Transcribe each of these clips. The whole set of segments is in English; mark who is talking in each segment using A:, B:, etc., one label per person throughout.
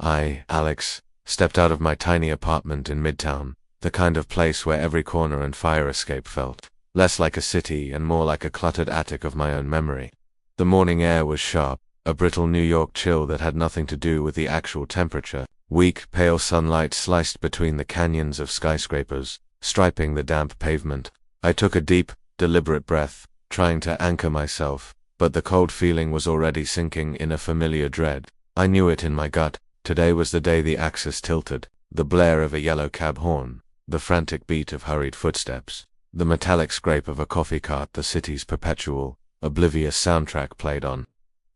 A: I, Alex, stepped out of my tiny apartment in Midtown, the kind of place where every corner and fire escape felt less like a city and more like a cluttered attic of my own memory. The morning air was sharp, a brittle New York chill that had nothing to do with the actual temperature. Weak, pale sunlight sliced between the canyons of skyscrapers, striping the damp pavement. I took a deep, deliberate breath, trying to anchor myself, but the cold feeling was already sinking in a familiar dread. I knew it in my gut. Today was the day the axis tilted, the blare of a yellow cab horn, the frantic beat of hurried footsteps, the metallic scrape of a coffee cart, the city's perpetual, oblivious soundtrack played on.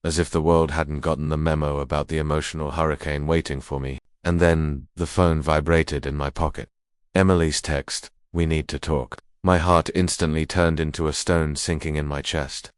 A: As if the world hadn't gotten the memo about the emotional hurricane waiting for me. And then, the phone vibrated in my pocket. Emily's text, "We need to talk." My heart instantly turned into a stone sinking in my chest.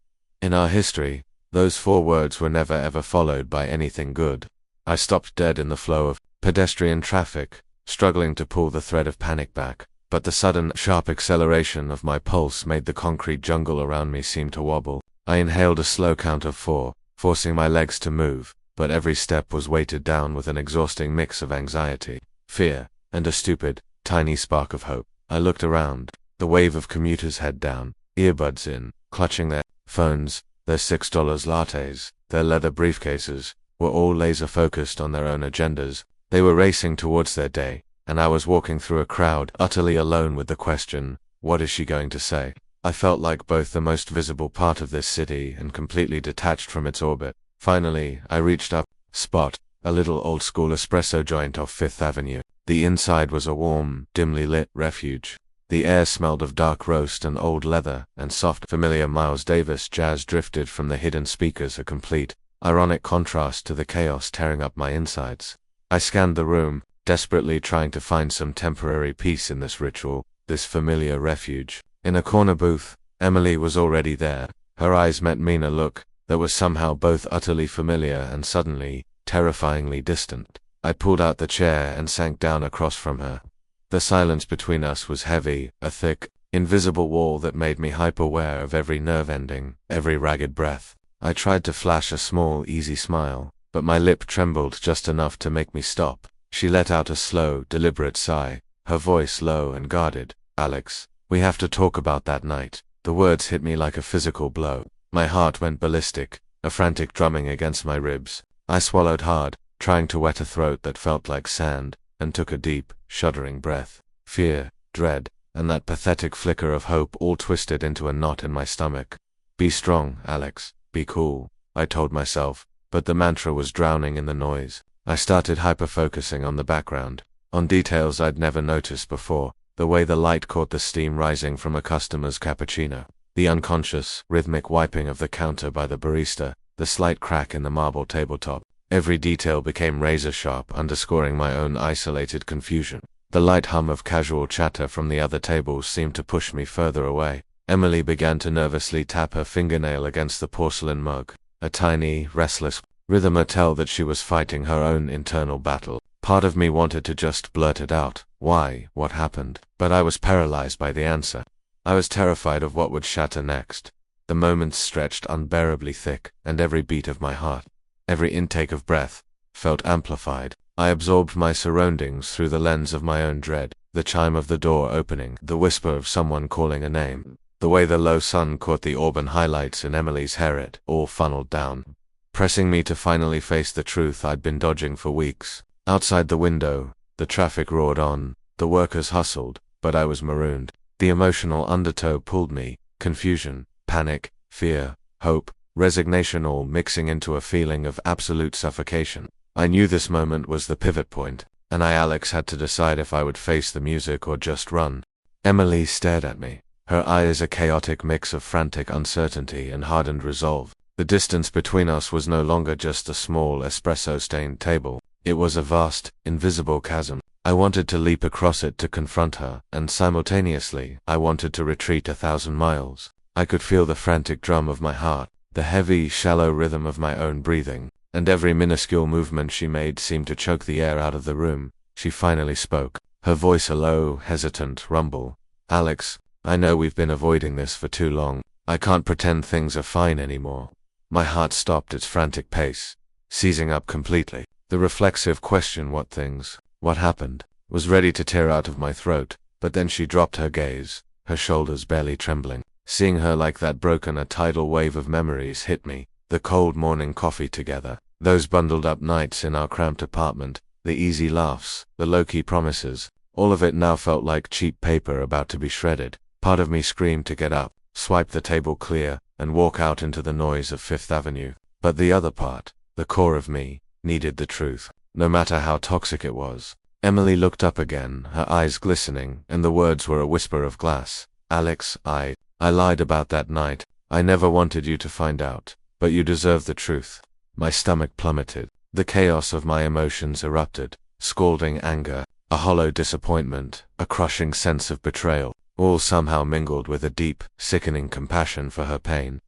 A: In our history, those 4 words were never ever followed by anything good. I stopped dead in the flow of pedestrian traffic, struggling to pull the thread of panic back, but the sudden, sharp acceleration of my pulse made the concrete jungle around me seem to wobble. I inhaled a slow count of 4, forcing my legs to move, but every step was weighted down with an exhausting mix of anxiety, fear, and a stupid, tiny spark of hope. I looked around, the wave of commuters head down, earbuds in, clutching their phones, their $6 lattes, their leather briefcases, were all laser-focused on their own agendas. They were racing towards their day, and I was walking through a crowd, utterly alone with the question, what is she going to say? I felt like both the most visible part of this city and completely detached from its orbit. Finally, I reached up, spot, a little old-school espresso joint off 5th Avenue. The inside was a warm, dimly lit refuge. The air smelled of dark roast and old leather, and soft, familiar Miles Davis jazz drifted from the hidden speakers, a complete, ironic contrast to the chaos tearing up my insides. I scanned the room, desperately trying to find some temporary peace in this ritual, this familiar refuge. In a corner booth, Emily was already there. Her eyes met mine a look that was somehow both utterly familiar and suddenly, terrifyingly distant. I pulled out the chair and sank down across from her. The silence between us was heavy, a thick, invisible wall that made me hyper-aware of every nerve ending, every ragged breath. I tried to flash a small, easy smile, but my lip trembled just enough to make me stop. She let out a slow, deliberate sigh, her voice low and guarded. "Alex, we have to talk about that night." The words hit me like a physical blow. My heart went ballistic, a frantic drumming against my ribs. I swallowed hard, trying to wet a throat that felt like sand, and took a deep, shuddering breath. Fear, dread, and that pathetic flicker of hope all twisted into a knot in my stomach. "Be strong, Alex. Be cool," I told myself, but the mantra was drowning in the noise. I started hyper-focusing on the background, on details I'd never noticed before, the way the light caught the steam rising from a customer's cappuccino, the unconscious, rhythmic wiping of the counter by the barista, the slight crack in the marble tabletop. Every detail became razor-sharp, underscoring my own isolated confusion. The light hum of casual chatter from the other tables seemed to push me further away. Emily began to nervously tap her fingernail against the porcelain mug, a tiny, restless rhythm to tell that she was fighting her own internal battle. Part of me wanted to just blurt it out. Why? What happened? But I was paralyzed by the answer. I was terrified of what would shatter next. The moments stretched unbearably thick, and every beat of my heart, every intake of breath, felt amplified. I absorbed my surroundings through the lens of my own dread, the chime of the door opening, the whisper of someone calling a name, the way the low sun caught the auburn highlights in Emily's hair, it all funneled down, pressing me to finally face the truth I'd been dodging for weeks. Outside the window, the traffic roared on, the workers hustled, but I was marooned. The emotional undertow pulled me, confusion, panic, fear, hope, resignation all mixing into a feeling of absolute suffocation. I knew this moment was the pivot point, and I, Alex, had to decide if I would face the music or just run. Emily stared at me, her eyes a chaotic mix of frantic uncertainty and hardened resolve. The distance between us was no longer just a small espresso-stained table. It was a vast, invisible chasm. I wanted to leap across it to confront her, and simultaneously, I wanted to retreat 1,000 miles. I could feel the frantic drum of my heart, the heavy, shallow rhythm of my own breathing, and every minuscule movement she made seemed to choke the air out of the room. She finally spoke, her voice a low, hesitant rumble. "Alex, I know we've been avoiding this for too long. I can't pretend things are fine anymore." My heart stopped its frantic pace, seizing up completely. The reflexive question, what things, what happened, was ready to tear out of my throat, but then she dropped her gaze, her shoulders barely trembling. Seeing her like that broken, a tidal wave of memories hit me. The cold morning coffee together, those bundled up nights in our cramped apartment, the easy laughs, the low-key promises, all of it now felt like cheap paper about to be shredded. Part of me screamed to get up, swipe the table clear, and walk out into the noise of Fifth Avenue. But the other part, the core of me, needed the truth, no matter how toxic it was. Emily looked up again, her eyes glistening, and the words were a whisper of glass. Alex, I lied about that night. I never wanted you to find out, but you deserve the truth. My stomach plummeted. The chaos of my emotions erupted. Scalding anger, a hollow disappointment, a crushing sense of betrayal, all somehow mingled with a deep, sickening compassion for her pain.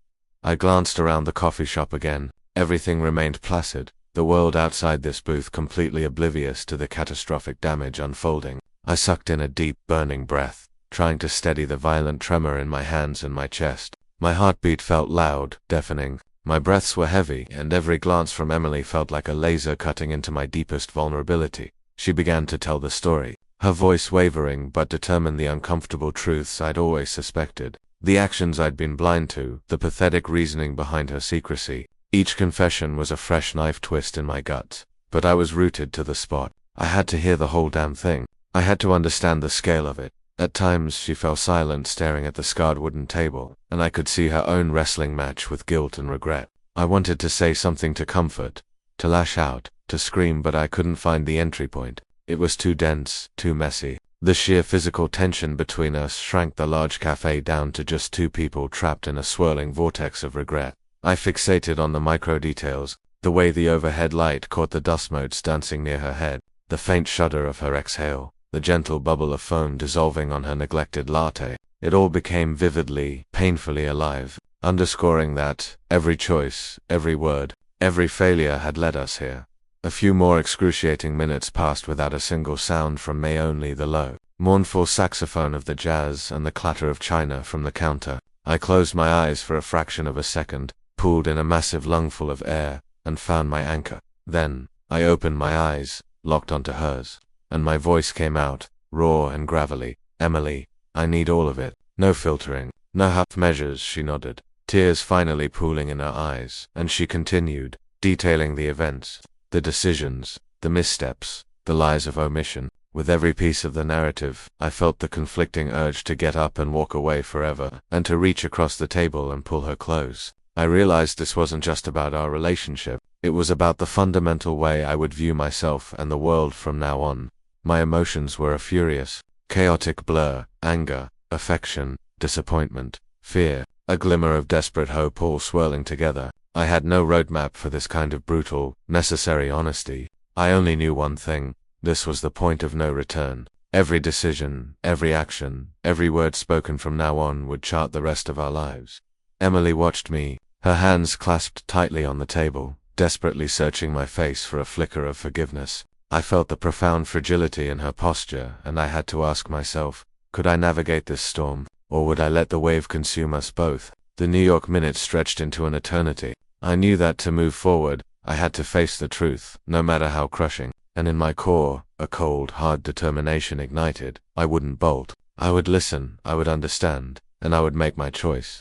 A: I glanced around the coffee shop again. Everything remained placid, the world outside this booth completely oblivious to the catastrophic damage unfolding. I sucked in a deep, burning breath, trying to steady the violent tremor in my hands and my chest. My heartbeat felt loud, deafening. My breaths were heavy, and every glance from Emily felt like a laser cutting into my deepest vulnerability. She began to tell the story, her voice wavering but determined, the uncomfortable truths I'd always suspected, the actions I'd been blind to, the pathetic reasoning behind her secrecy. Each confession was a fresh knife twist in my guts, but I was rooted to the spot. I had to hear the whole damn thing. I had to understand the scale of it. At times she fell silent, staring at the scarred wooden table, and I could see her own wrestling match with guilt and regret. I wanted to say something to comfort, to lash out, to scream, but I couldn't find the entry point. It was too dense, too messy. The sheer physical tension between us shrank the large cafe down to just two people trapped in a swirling vortex of regret. I fixated on the micro details, the way the overhead light caught the dust motes dancing near her head, the faint shudder of her exhale, the gentle bubble of foam dissolving on her neglected latte. It all became vividly, painfully alive, underscoring that every choice, every word, every failure had led us here. A few more excruciating minutes passed without a single sound from me, only the low, mournful saxophone of the jazz and the clatter of china from the counter. I closed my eyes for a fraction of a second, pulled in a massive lungful of air, and found my anchor. Then, I opened my eyes, locked onto hers, and my voice came out, raw and gravelly. Emily, I need all of it. No filtering, no half measures. She nodded, tears finally pooling in her eyes, and she continued, detailing the events, the decisions, the missteps, the lies of omission. With every piece of the narrative, I felt the conflicting urge to get up and walk away forever, and to reach across the table and pull her close. I realized this wasn't just about our relationship. It was about the fundamental way I would view myself and the world from now on. My emotions were a furious, chaotic blur: anger, affection, disappointment, fear, a glimmer of desperate hope, all swirling together. I had no roadmap for this kind of brutal, necessary honesty. I only knew one thing: this was the point of no return. Every decision, every action, every word spoken from now on would chart the rest of our lives. Emily watched me, her hands clasped tightly on the table, desperately searching my face for a flicker of forgiveness. I felt the profound fragility in her posture, and I had to ask myself, could I navigate this storm, or would I let the wave consume us both? The New York minutes stretched into an eternity. I knew that to move forward, I had to face the truth, no matter how crushing, and in my core, a cold, hard determination ignited. I wouldn't bolt. I would listen, I would understand, and I would make my choice.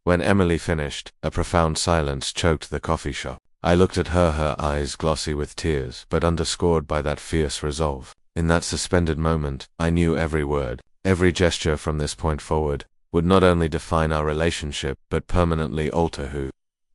A: When Emily finished, a profound silence choked the coffee shop. I looked at her, her eyes glossy with tears, but underscored by that fierce resolve. In that suspended moment, I knew every word, every gesture from this point forward, would not only define our relationship, but permanently alter who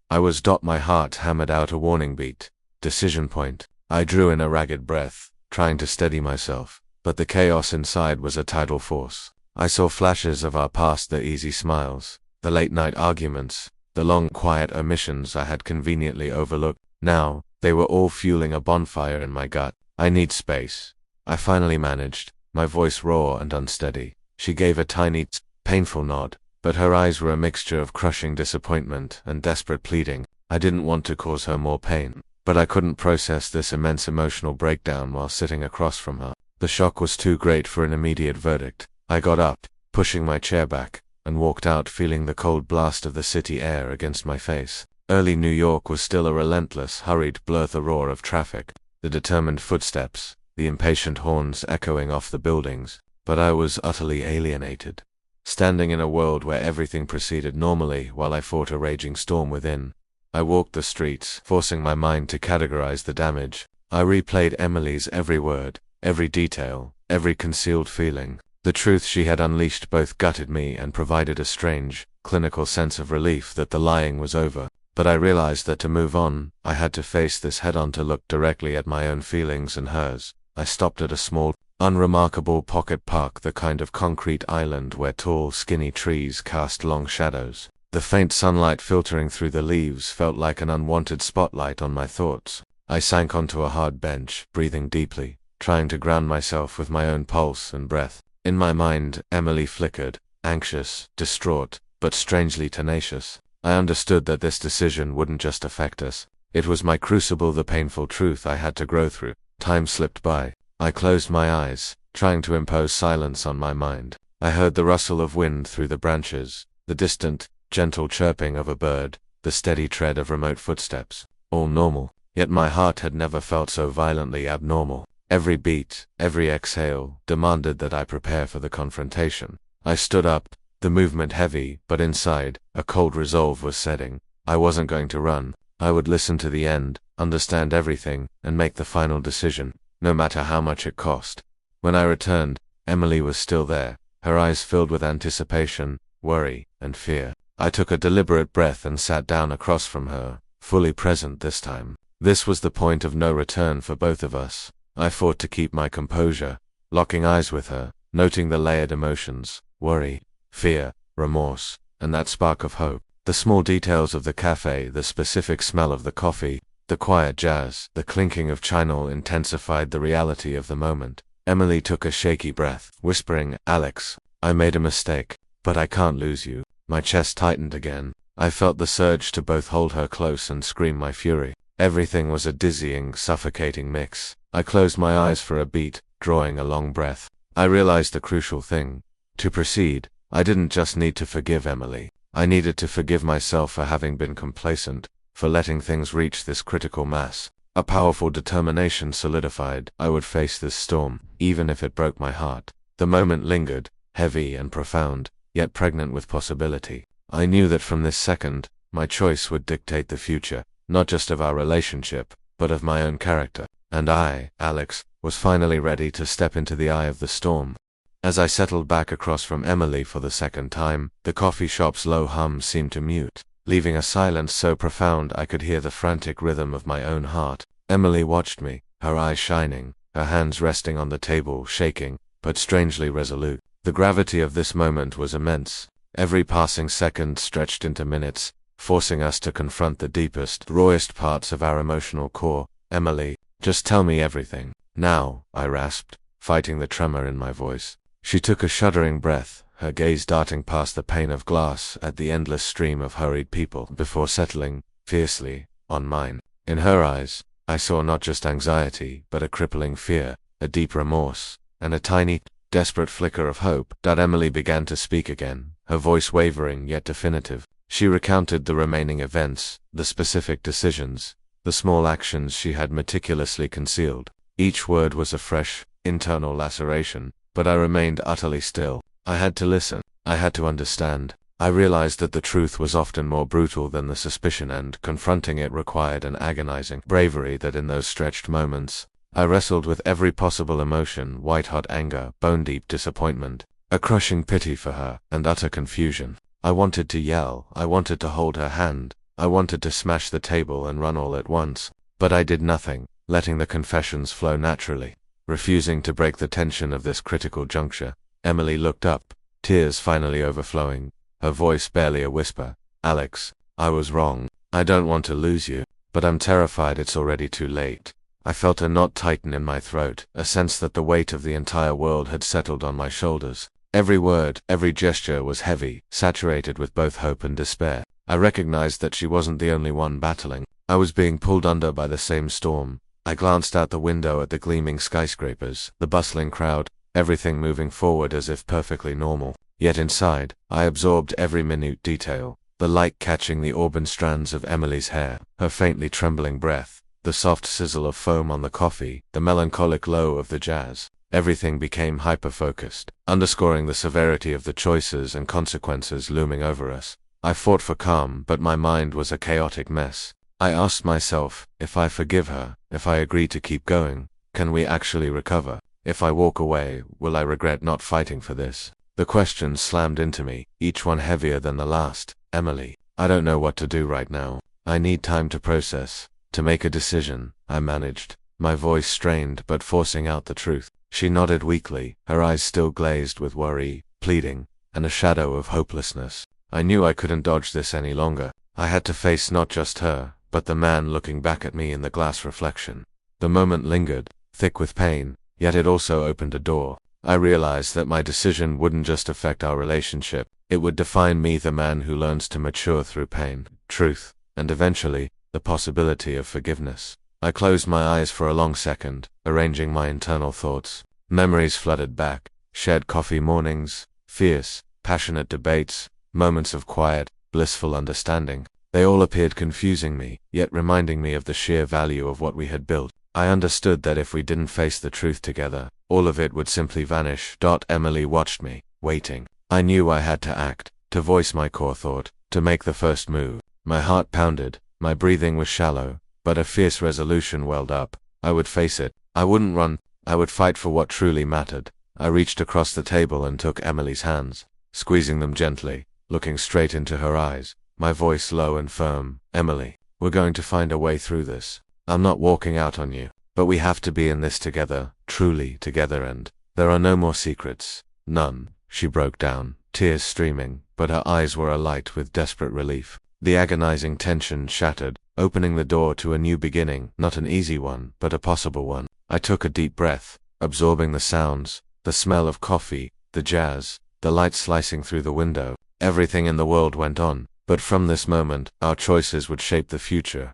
A: I was. My heart hammered out a warning beat. Decision point. I drew in a ragged breath, trying to steady myself, but the chaos inside was a tidal force. I saw flashes of our past, the easy smiles, the late-night arguments, the long, quiet omissions I had conveniently overlooked. Now, they were all fueling a bonfire in my gut. I need space. I finally managed, my voice raw and unsteady. She gave a tiny, painful nod, but her eyes were a mixture of crushing disappointment and desperate pleading. I didn't want to cause her more pain, but I couldn't process this immense emotional breakdown while sitting across from her. The shock was too great for an immediate verdict. I got up, pushing my chair back, and walked out, feeling the cold blast of the city air against my face. Early New York was still a relentless, hurried blur, the roar of traffic, the determined footsteps, the impatient horns echoing off the buildings, but I was utterly alienated. Standing in a world where everything proceeded normally while I fought a raging storm within. I walked the streets, forcing my mind to categorize the damage. I replayed Emily's every word, every detail, every concealed feeling. The truth she had unleashed both gutted me and provided a strange, clinical sense of relief that the lying was over. But I realized that to move on, I had to face this head-on, to look directly at my own feelings and hers. I stopped at a small, unremarkable pocket park, the kind of concrete island where tall, skinny trees cast long shadows. The faint sunlight filtering through the leaves felt like an unwanted spotlight on my thoughts. I sank onto a hard bench, breathing deeply, trying to ground myself with my own pulse and breath. In my mind, Emily flickered, anxious, distraught, but strangely tenacious. I understood that this decision wouldn't just affect us. It was my crucible, the painful truth I had to grow through. Time slipped by. I closed my eyes, trying to impose silence on my mind. I heard the rustle of wind through the branches, the distant, gentle chirping of a bird, the steady tread of remote footsteps. All normal, yet my heart had never felt so violently abnormal. Every beat, every exhale, demanded that I prepare for the confrontation. I stood up, the movement heavy, but inside, a cold resolve was setting. I wasn't going to run. I would listen to the end, understand everything, and make the final decision, no matter how much it cost. When I returned, Emily was still there, her eyes filled with anticipation, worry, and fear. I took a deliberate breath and sat down across from her, fully present this time. This was the point of no return for both of us. I fought to keep my composure, locking eyes with her, noting the layered emotions, worry, fear, remorse, and that spark of hope. The small details of the cafe, the specific smell of the coffee, the quiet jazz, the clinking of china intensified the reality of the moment. Emily took a shaky breath, whispering, "Alex, I made a mistake, but I can't lose you." My chest tightened again. I felt the surge to both hold her close and scream my fury. Everything was a dizzying, suffocating mix. I closed my eyes for a beat, drawing a long breath. I realized the crucial thing. To proceed, I didn't just need to forgive Emily. I needed to forgive myself for having been complacent, for letting things reach this critical mass. A powerful determination solidified. I would face this storm, even if it broke my heart. The moment lingered, heavy and profound, yet pregnant with possibility. I knew that from this second, my choice would dictate the future, not just of our relationship, but of my own character. And I, Alex, was finally ready to step into the eye of the storm. As I settled back across from Emily for the second time, the coffee shop's low hum seemed to mute, leaving a silence so profound I could hear the frantic rhythm of my own heart. Emily watched me, her eyes shining, her hands resting on the table, shaking, but strangely resolute. The gravity of this moment was immense. Every passing second stretched into minutes, forcing us to confront the deepest, rawest parts of our emotional core. "Emily, just tell me everything. Now," I rasped, fighting the tremor in my voice. She took a shuddering breath, her gaze darting past the pane of glass at the endless stream of hurried people before settling, fiercely, on mine. In her eyes, I saw not just anxiety, but a crippling fear, a deep remorse, and a tiny, desperate flicker of hope. Emily began to speak again, her voice wavering yet definitive. She recounted the remaining events, the specific decisions, the small actions she had meticulously concealed. Each word was a fresh, internal laceration, but I remained utterly still. I had to listen. I had to understand. I realized that the truth was often more brutal than the suspicion, and confronting it required an agonizing bravery that in those stretched moments, I wrestled with every possible emotion: white-hot anger, bone-deep disappointment, a crushing pity for her, and utter confusion. I wanted to yell, I wanted to hold her hand, I wanted to smash the table and run all at once, but I did nothing, letting the confessions flow naturally. Refusing to break the tension of this critical juncture, Emily looked up, tears finally overflowing, her voice barely a whisper. "Alex, I was wrong. I don't want to lose you, but I'm terrified it's already too late." I felt a knot tighten in my throat, a sense that the weight of the entire world had settled on my shoulders. Every word, every gesture was heavy, saturated with both hope and despair. I recognized that she wasn't the only one battling. I was being pulled under by the same storm. I glanced out the window at the gleaming skyscrapers, the bustling crowd, everything moving forward as if perfectly normal. Yet inside, I absorbed every minute detail: the light catching the auburn strands of Emily's hair, her faintly trembling breath, The soft sizzle of foam on the coffee, the melancholic low of the jazz. Everything became hyper-focused, underscoring the severity of the choices and consequences looming over us. I fought for calm, but my mind was a chaotic mess. I asked myself, if I forgive her, if I agree to keep going, can we actually recover? If I walk away, will I regret not fighting for this? The questions slammed into me, each one heavier than the last. Emily, I don't know what to do right now. I need time to process, to make a decision, I managed, my voice strained but forcing out the truth. She nodded weakly, her eyes still glazed with worry, pleading, and a shadow of hopelessness. I knew I couldn't dodge this any longer. I had to face not just her, but the man looking back at me in the glass reflection. The moment lingered, thick with pain, yet it also opened a door. I realized that my decision wouldn't just affect our relationship, it would define me, the man who learns to mature through pain, truth, and eventually, the possibility of forgiveness. I closed my eyes for a long second, arranging my internal thoughts. Memories flooded back, shared coffee mornings, fierce, passionate debates, moments of quiet, blissful understanding. They all appeared confusing me, yet reminding me of the sheer value of what we had built. I understood that if we didn't face the truth together, all of it would simply vanish. Emily watched me, waiting. I knew I had to act, to voice my core thought, to make the first move. My heart pounded, my breathing was shallow, but a fierce resolution welled up. I would face it. I wouldn't run. I would fight for what truly mattered. I reached across the table and took Emily's hands, squeezing them gently, looking straight into her eyes, my voice low and firm. Emily, we're going to find a way through this. I'm not walking out on you, but we have to be in this together, truly together, and there are no more secrets. None. She broke down, tears streaming, but her eyes were alight with desperate relief. The agonizing tension shattered, opening the door to a new beginning, not an easy one, but a possible one. I took a deep breath, absorbing the sounds, the smell of coffee, the jazz, the light slicing through the window. Everything in the world went on, but from this moment, our choices would shape the future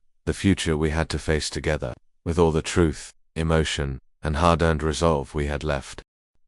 A: we had to face together, with all the truth, emotion, and hard-earned resolve we had left.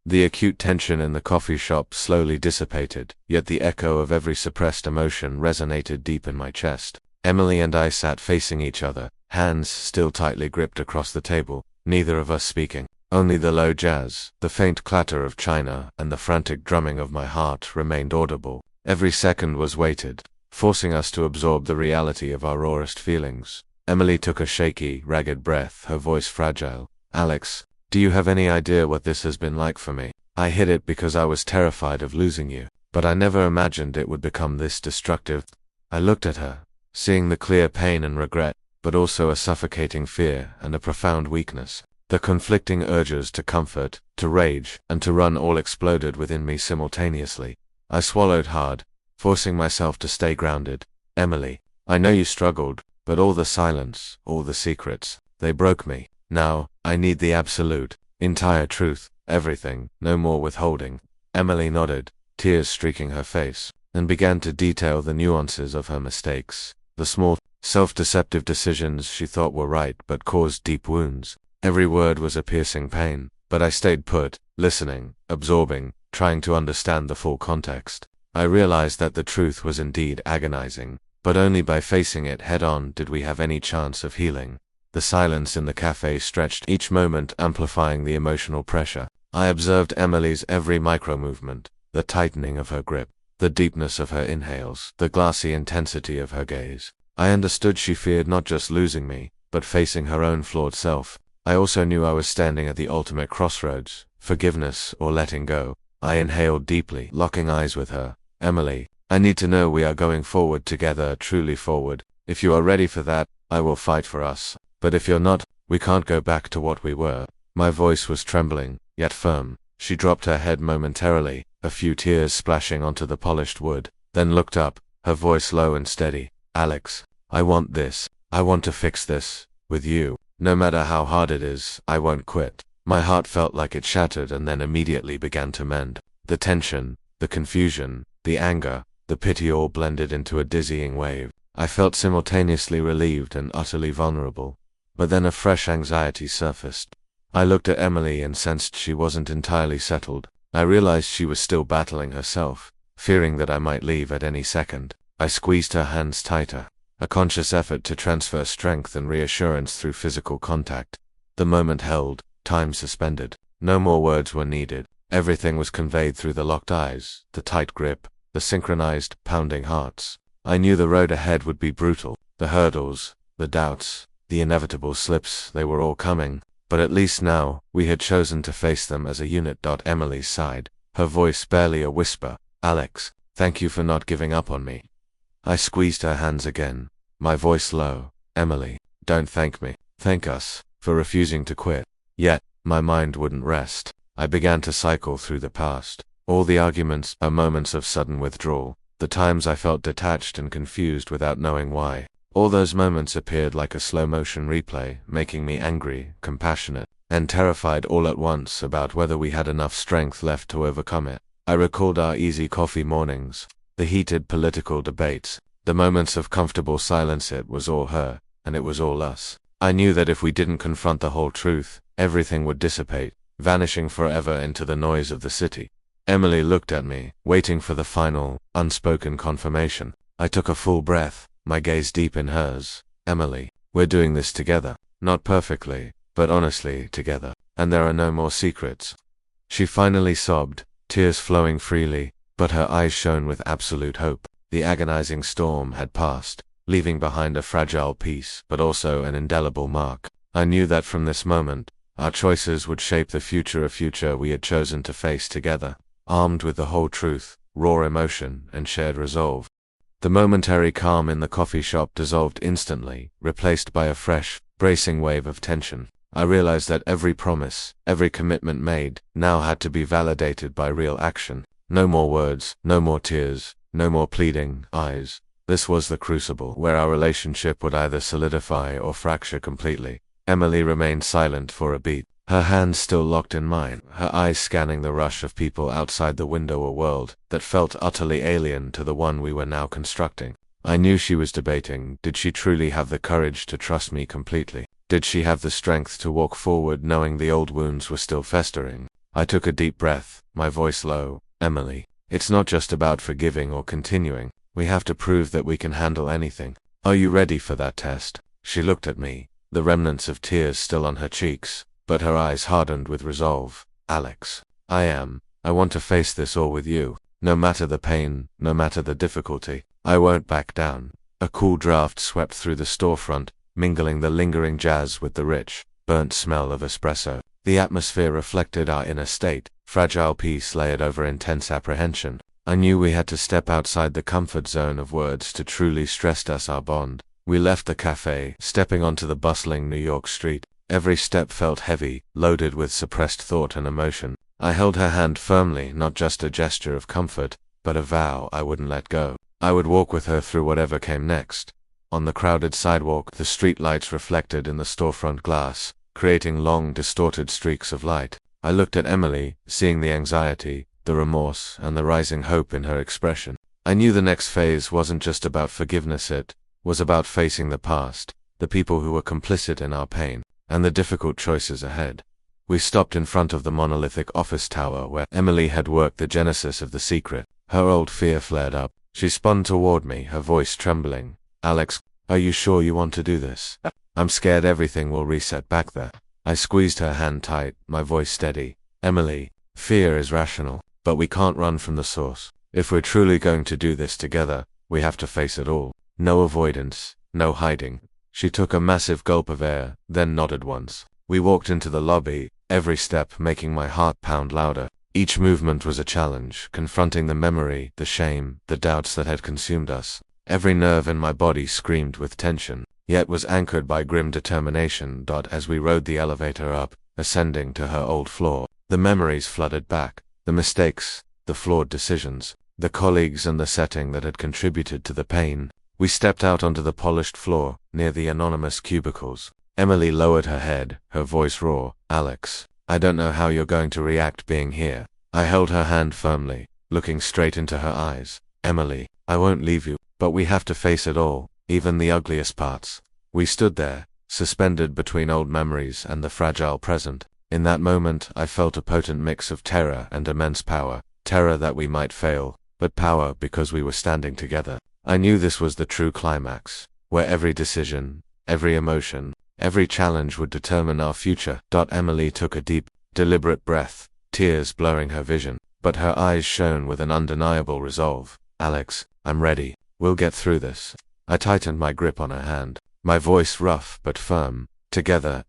A: The acute tension in the coffee shop slowly dissipated, yet the echo of every suppressed emotion resonated deep in my chest. Emily and I sat facing each other, hands still tightly gripped across the table, neither of us speaking. Only the low jazz, the faint clatter of china, and the frantic drumming of my heart remained audible. Every second was weighted, forcing us to absorb the reality of our rawest feelings. Emily took a shaky, ragged breath, her voice fragile. Alex, do you have any idea what this has been like for me? I hid it because I was terrified of losing you, but I never imagined it would become this destructive. I looked at her, seeing the clear pain and regret, but also a suffocating fear and a profound weakness. The conflicting urges to comfort, to rage, and to run all exploded within me simultaneously. I swallowed hard, forcing myself to stay grounded. Emily, I know you struggled, but all the silence, all the secrets, they broke me. Now, I need the absolute, entire truth, everything, no more withholding. Emily nodded, tears streaking her face, and began to detail the nuances of her mistakes, the small, self-deceptive decisions she thought were right but caused deep wounds. Every word was a piercing pain, but I stayed put, listening, absorbing, trying to understand the full context. I realized that the truth was indeed agonizing, but only by facing it head-on did we have any chance of healing. The silence in the cafe stretched, each moment amplifying the emotional pressure. I observed Emily's every micro-movement, the tightening of her grip, the deepness of her inhales, the glassy intensity of her gaze. I understood she feared not just losing me, but facing her own flawed self. I also knew I was standing at the ultimate crossroads, forgiveness or letting go. I inhaled deeply, locking eyes with her. Emily, I need to know we are going forward together, truly forward. If you are ready for that, I will fight for us. But if you're not, we can't go back to what we were. My voice was trembling, yet firm. She dropped her head momentarily, a few tears splashing onto the polished wood, then looked up, her voice low and steady. Alex, I want this. I want to fix this, with you. No matter how hard it is, I won't quit. My heart felt like it shattered and then immediately began to mend. The tension, the confusion, the anger, the pity all blended into a dizzying wave. I felt simultaneously relieved and utterly vulnerable. But then a fresh anxiety surfaced. I looked at Emily and sensed she wasn't entirely settled. I realized she was still battling herself, fearing that I might leave at any second. I squeezed her hands tighter. a conscious effort to transfer strength and reassurance through physical contact. The moment held, time suspended. No more words were needed. Everything was conveyed through the locked eyes, the tight grip, the synchronized, pounding hearts. I knew the road ahead would be brutal. The hurdles, the doubts, the inevitable slips, they were all coming. But at least now, we had chosen to face them as a unit. Emily sighed, her voice barely a whisper. Alex, thank you for not giving up on me. I squeezed her hands again, my voice low. Emily, don't thank me. Thank us for refusing to quit. Yet, my mind wouldn't rest. I began to cycle through the past. All the arguments, moments of sudden withdrawal, the times I felt detached and confused without knowing why. All those moments appeared like a slow-motion replay, making me angry, compassionate, and terrified all at once about whether we had enough strength left to overcome it. I recalled our easy coffee mornings, the heated political debates, the moments of comfortable silence. It was all her, and it was all us. I knew that if we didn't confront the whole truth, everything would dissipate, vanishing forever into the noise of the city. Emily looked at me, waiting for the final, unspoken confirmation. I took a full breath, my gaze deep in hers. Emily, we're doing this together. Not perfectly, but honestly together. And there are no more secrets. She finally sobbed, tears flowing freely, but her eyes shone with absolute hope. The agonizing storm had passed, leaving behind a fragile peace, but also an indelible mark. I knew that from this moment, our choices would shape the future we had chosen to face together, armed with the whole truth, raw emotion, and shared resolve. The momentary calm in the coffee shop dissolved instantly, replaced by a fresh, bracing wave of tension. I realized that every promise, every commitment made, now had to be validated by real action. No more words, no more tears, no more pleading eyes. This was the crucible where our relationship would either solidify or fracture completely. Emily remained silent for a beat, her hands still locked in mine, her eyes scanning the rush of people outside the window, a world that felt utterly alien to the one we were now constructing. I knew she was debating, did she truly have the courage to trust me completely? Did she have the strength to walk forward knowing the old wounds were still festering? I took a deep breath, my voice low. Emily, it's not just about forgiving or continuing. We have to prove that we can handle anything. Are you ready for that test? She looked at me, the remnants of tears still on her cheeks, but her eyes hardened with resolve. Alex, I am. I want to face this all with you. No matter the pain, no matter the difficulty, I won't back down. A cool draft swept through the storefront, mingling the lingering jazz with the rich, burnt smell of espresso. The atmosphere reflected our inner state, fragile peace layered over intense apprehension. I knew we had to step outside the comfort zone of words to truly stress test our bond. We left the cafe, stepping onto the bustling New York street. Every step felt heavy, loaded with suppressed thought and emotion. I held her hand firmly, not just a gesture of comfort, but a vow I wouldn't let go. I would walk with her through whatever came next. On the crowded sidewalk, the street lights reflected in the storefront glass, creating long, distorted streaks of light. I looked at Emily, seeing the anxiety, the remorse, and the rising hope in her expression. I knew the next phase wasn't just about forgiveness, it was about facing the past, the people who were complicit in our pain, and the difficult choices ahead. We stopped in front of the monolithic office tower where Emily had worked the genesis of the secret. Her old fear flared up. She spun toward me, her voice trembling. Alex, are you sure you want to do this? I'm scared everything will reset back there. I squeezed her hand tight, my voice steady. Emily, fear is rational, but we can't run from the source. If we're truly going to do this together, we have to face it all. No avoidance, no hiding. She took a massive gulp of air, then nodded once. We walked into the lobby, every step making my heart pound louder. Each movement was a challenge, confronting the memory, the shame, the doubts that had consumed us. Every nerve in my body screamed with tension, yet was anchored by grim determination. As we rode the elevator up, ascending to her old floor, the memories flooded back. The mistakes, the flawed decisions, the colleagues and the setting that had contributed to the pain. We stepped out onto the polished floor, near the anonymous cubicles. Emily lowered her head, her voice raw. Alex, I don't know how you're going to react being here. I held her hand firmly, looking straight into her eyes. Emily, I won't leave you, but we have to face it all, even the ugliest parts. We stood there, suspended between old memories and the fragile present. In that moment, I felt a potent mix of terror and immense power. Terror that we might fail, but power because we were standing together. I knew this was the true climax. where every decision, every emotion, every challenge would determine our future. Emily took a deep, deliberate breath, tears blurring her vision, but her eyes shone with an undeniable resolve. Alex, I'm ready. We'll get through this. I tightened my grip on her hand, my voice rough but firm. Together,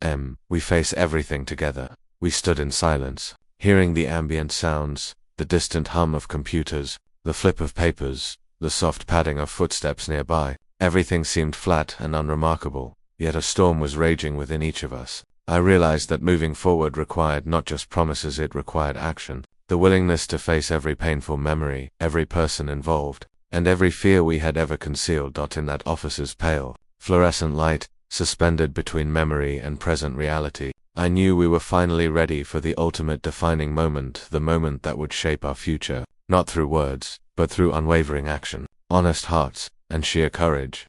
A: we face everything together. We stood in silence, hearing the ambient sounds, the distant hum of computers, the flip of papers, the soft padding of footsteps nearby. Everything seemed flat and unremarkable, yet a storm was raging within each of us. I realized that moving forward required not just promises, it required action. The willingness to face every painful memory, every person involved, and every fear we had ever concealed. In that office's pale, fluorescent light, suspended between memory and present reality, I knew we were finally ready for the ultimate defining moment, the moment that would shape our future, not through words, but through unwavering action, honest hearts, and sheer courage.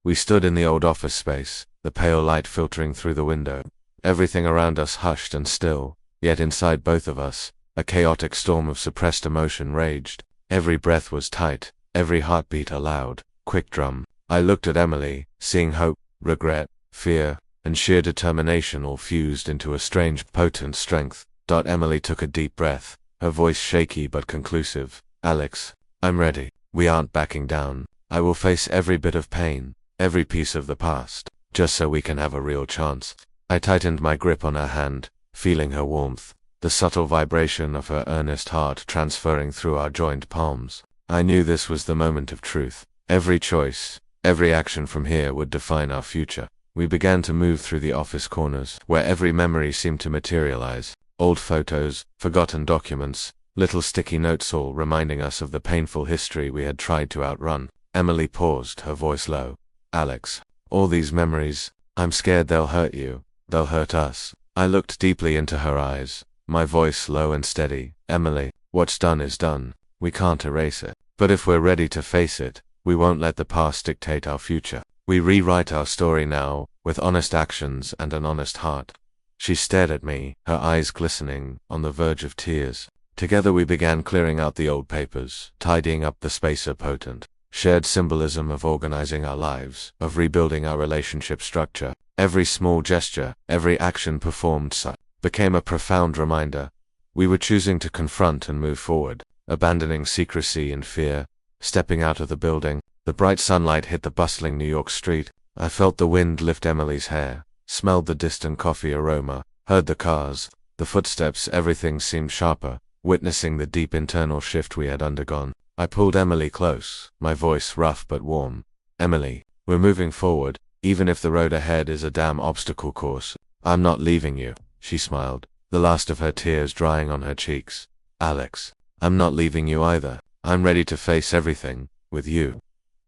A: We stood in the old office space, the pale light filtering through the window, everything around us hushed and still, yet inside both of us, a chaotic storm of suppressed emotion raged. Every breath was tight, every heartbeat a loud, quick drum. I looked at Emily, seeing hope, regret, fear, and sheer determination all fused into a strange, potent strength. Emily took a deep breath, her voice shaky but conclusive. Alex, I'm ready. We aren't backing down. I will face every bit of pain, every piece of the past, just so we can have a real chance. I tightened my grip on her hand, feeling her warmth, the subtle vibration of her earnest heart transferring through our joined palms. I knew this was the moment of truth. Every choice, every action from here would define our future. We began to move through the office corners, where every memory seemed to materialize. Old photos, forgotten documents, little sticky notes, all reminding us of the painful history we had tried to outrun. Emily paused, her voice low. Alex, all these memories, I'm scared they'll hurt you. They'll hurt us. I looked deeply into her eyes, my voice low and steady. Emily, what's done is done. We can't erase it. But if we're ready to face it, we won't let the past dictate our future. We rewrite our story now, with honest actions and an honest heart. She stared at me, her eyes glistening, on the verge of tears. Together we began clearing out the old papers, tidying up the spacer potent, shared symbolism of organizing our lives, of rebuilding our relationship structure. Every small gesture, every action performed became a profound reminder. We were choosing to confront and move forward, abandoning secrecy and fear, stepping out of the building. The bright sunlight hit the bustling New York street. I felt the wind lift Emily's hair, smelled the distant coffee aroma, heard the cars, the footsteps. Everything seemed sharper, witnessing the deep internal shift we had undergone. I pulled Emily close, my voice rough but warm. Emily, we're moving forward, even if the road ahead is a damn obstacle course. I'm not leaving you, she smiled, the last of her tears drying on her cheeks. Alex, I'm not leaving you either. I'm ready to face everything, with you.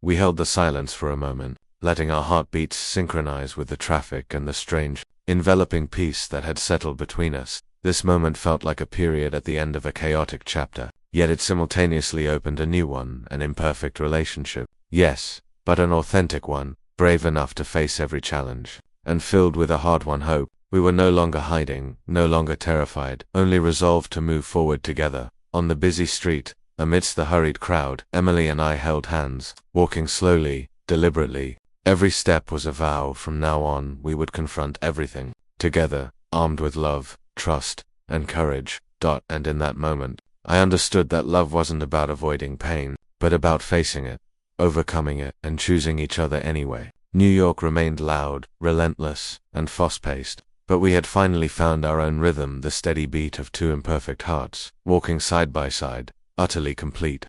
A: We held the silence for a moment, letting our heartbeats synchronize with the traffic and the strange, enveloping peace that had settled between us. This moment felt like a period at the end of a chaotic chapter, yet it simultaneously opened a new one, an imperfect relationship. Yes, but an authentic one, brave enough to face every challenge, and filled with a hard-won hope. We were no longer hiding, no longer terrified, only resolved to move forward together. On the busy street, amidst the hurried crowd, Emily and I held hands, walking slowly, deliberately. Every step was a vow. From now on, we would confront everything, together, armed with love, trust, and courage. And in that moment, I understood that love wasn't about avoiding pain, but about facing it, overcoming it, and choosing each other anyway. New York remained loud, relentless, and fast-paced, but we had finally found our own rhythm, the steady beat of two imperfect hearts, walking side by side, utterly complete.